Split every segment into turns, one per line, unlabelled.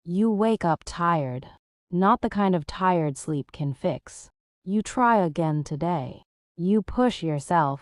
You wake up tired. Not the kind of tired sleep can fix. You try again today. You push yourself.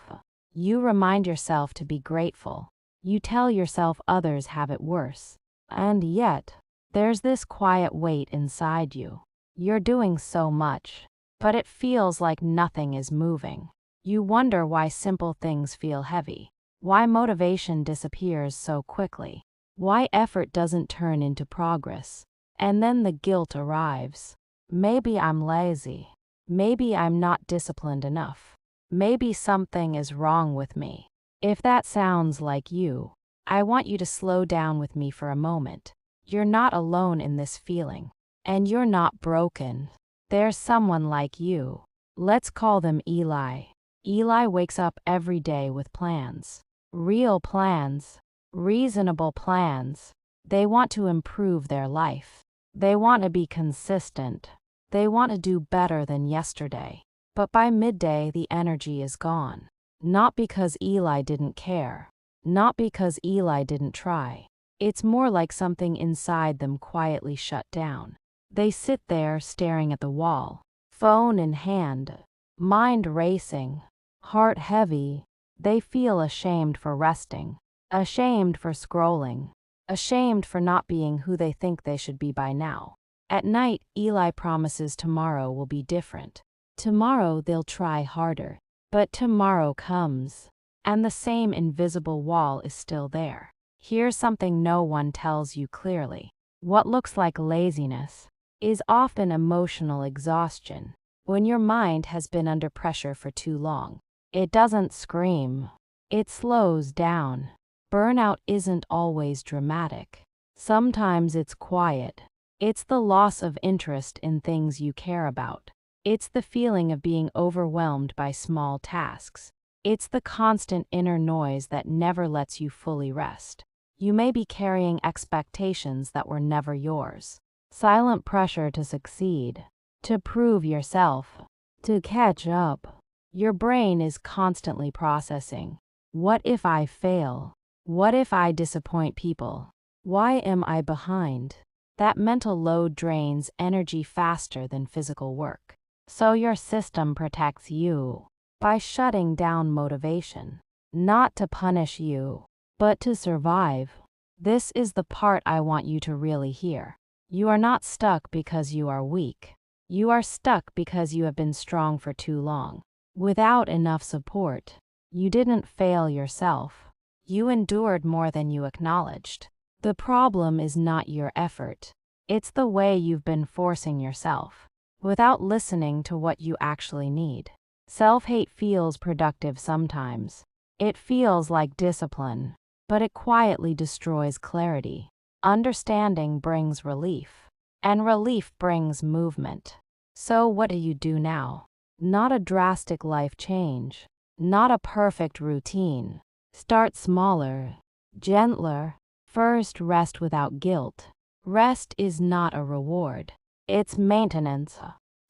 You remind yourself to be grateful. You tell yourself others have it worse. And yet, there's this quiet weight inside you. You're doing so much, but it feels like nothing is moving. You wonder why simple things feel heavy. Why motivation disappears so quickly. Why effort doesn't turn into progress. And then the guilt arrives. Maybe I'm lazy. Maybe I'm not disciplined enough. Maybe something is wrong with me. If that sounds like you, I want you to slow down with me for a moment. You're not alone in this feeling. And you're not broken. There's someone like you. Let's call them Eli. Eli wakes up every day with plans. Real plans. Reasonable plans. They want to improve their life. They want to be consistent. They want to do better than yesterday. But by midday, the energy is gone. Not because Eli didn't care. Not because Eli didn't try. It's more like something inside them quietly shut down. They sit there staring at the wall, phone in hand, mind racing, heart heavy. They feel ashamed for resting, ashamed for scrolling, ashamed for not being who they think they should be by now. At night, Eli promises tomorrow will be different. Tomorrow they'll try harder. But tomorrow comes, and the same invisible wall is still there. Here's something no one tells you clearly. What looks like laziness is often emotional exhaustion. When your mind has been under pressure for too long, it doesn't scream. It slows down. Burnout isn't always dramatic. Sometimes it's quiet. It's the loss of interest in things you care about. It's the feeling of being overwhelmed by small tasks. It's the constant inner noise that never lets you fully rest. You may be carrying expectations that were never yours. Silent pressure to succeed, to prove yourself, to catch up. Your brain is constantly processing. What if I fail? What if I disappoint people? Why am I behind? That mental load drains energy faster than physical work. So your system protects you by shutting down motivation, not to punish you, but to survive. This is the part I want you to really hear. You are not stuck because you are weak. You are stuck because you have been strong for too long. Without enough support, you didn't fail yourself. You endured more than you acknowledged. The problem is not your effort. It's the way you've been forcing yourself, without listening to what you actually need. Self-hate feels productive sometimes. It feels like discipline, but it quietly destroys clarity. Understanding brings relief, and relief brings movement. So what do you do now? Not a drastic life change, not a perfect routine. Start smaller, gentler. First, rest without guilt. Rest is not a reward. It's maintenance.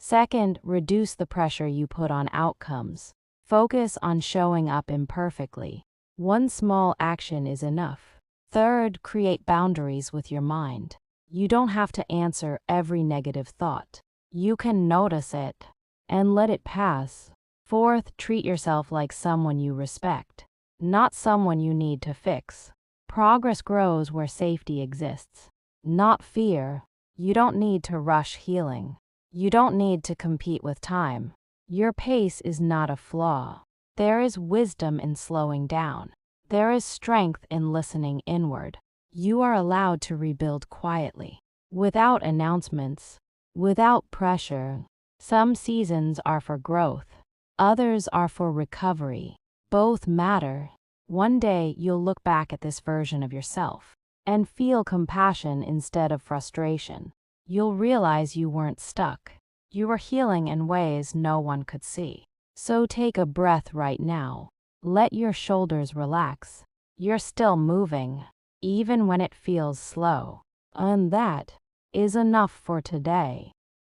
Second, reduce the pressure you put on outcomes. Focus on showing up imperfectly. One small action is enough. Third, create boundaries with your mind. You don't have to answer every negative thought. You can notice it and let it pass. Fourth, treat yourself like someone you respect, not someone you need to fix. Progress grows where safety exists, not fear. You don't need to rush healing. You don't need to compete with time. Your pace is not a flaw. There is wisdom in slowing down. There is strength in listening inward. You are allowed to rebuild quietly, without announcements, without pressure. Some seasons are for growth. Others are for recovery. Both matter. One day you'll look back at this version of yourself and feel compassion instead of frustration. You'll realize you weren't stuck. You were healing in ways no one could see. So take a breath right now. Let your shoulders relax. You're still moving, even when it feels slow. And that is enough for today.